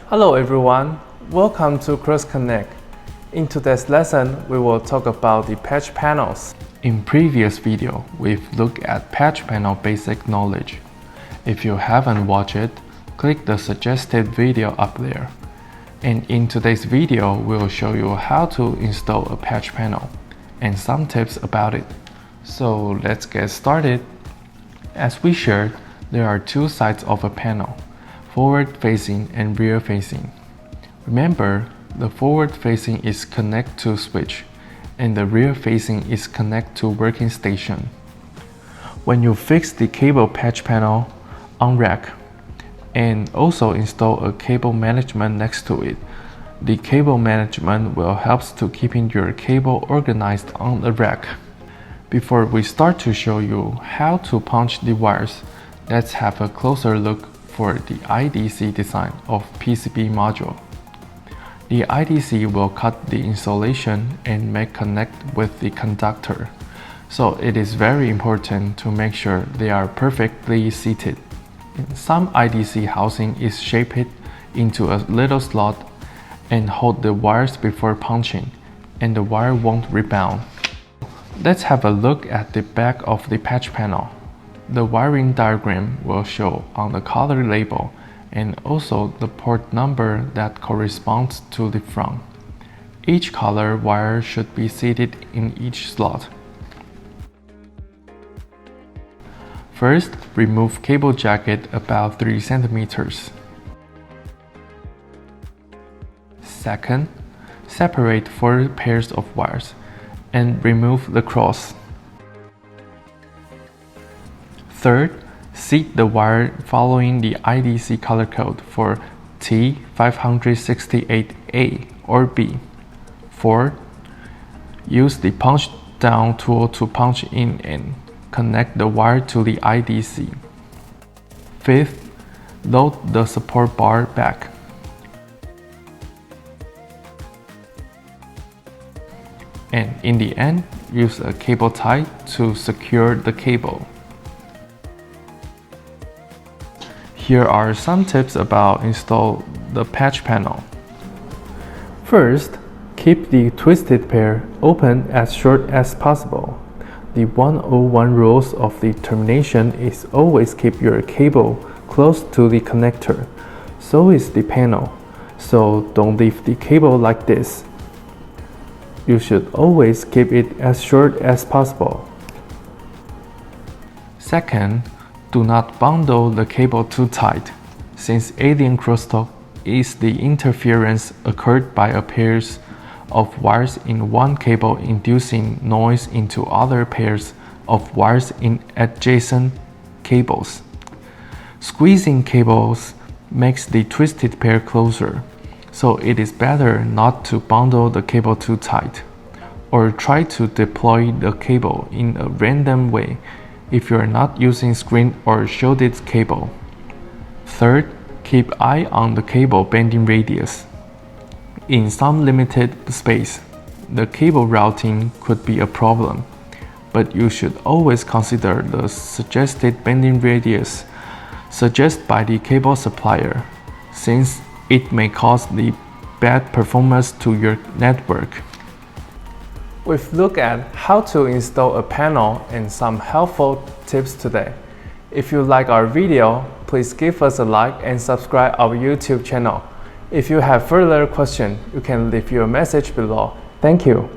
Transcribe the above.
Hello everyone, welcome to Cross Connect. In today's lesson, we will talk about the patch panels. In previous video, we've looked at patch panel basic knowledge. If you haven't watched it, click the suggested video up there. And in today's video, we'll show you how to install a patch panel and some tips about it. So let's get started. As we shared, there are two sides of a panel, forward-facing and rear-facing. Remember, the forward-facing is connect to switch, and the rear-facing is connect to working station. When you fix the cable patch panel on rack, and also install a cable management next to it, the cable management will help to keeping your cable organized on the rack. Before we start to show you how to punch the wires, let's have a closer look for the IDC design of PCB module. The IDC will cut the insulation and make connect with the conductor, so it is very important to make sure they are perfectly seated. Some IDC housing is shaped into a little slot and hold the wires before punching, and the wire won't rebound. Let's have a look at the back of the patch panel. The wiring diagram will show on the color label and also the port number that corresponds to the front. Each color wire should be seated in each slot. First, remove cable jacket about 3 cm. Second, separate 4 pairs of wires and remove the cross. Third, seat the wire following the IDC color code for T568A or B. Fourth, use the punch down tool to punch in and connect the wire to the IDC. Fifth, load the support bar back. And in the end, use a cable tie to secure the cable. Here are some tips about install the patch panel. First, keep the twisted pair open as short as possible. The 101 rules of the termination is always keep your cable close to the connector. So is the panel. So don't leave the cable like this. You should always keep it as short as possible. Second, do not bundle the cable too tight, since alien crosstalk is the interference occurred by a pairs of wires in one cable inducing noise into other pairs of wires in adjacent cables. Squeezing cables makes the twisted pair closer, so it is better not to bundle the cable too tight, or try to deploy the cable in a random way if you are not using screen or shielded cable. Third, keep eye on the cable bending radius. In some limited space, the cable routing could be a problem, but you should always consider the suggested bending radius suggested by the cable supplier, since it may cause the bad performance to your network. We've looked at how to install a panel and some helpful tips today. If you like our video, please give us a like and subscribe our YouTube channel. If you have further questions, you can leave your message below. Thank you.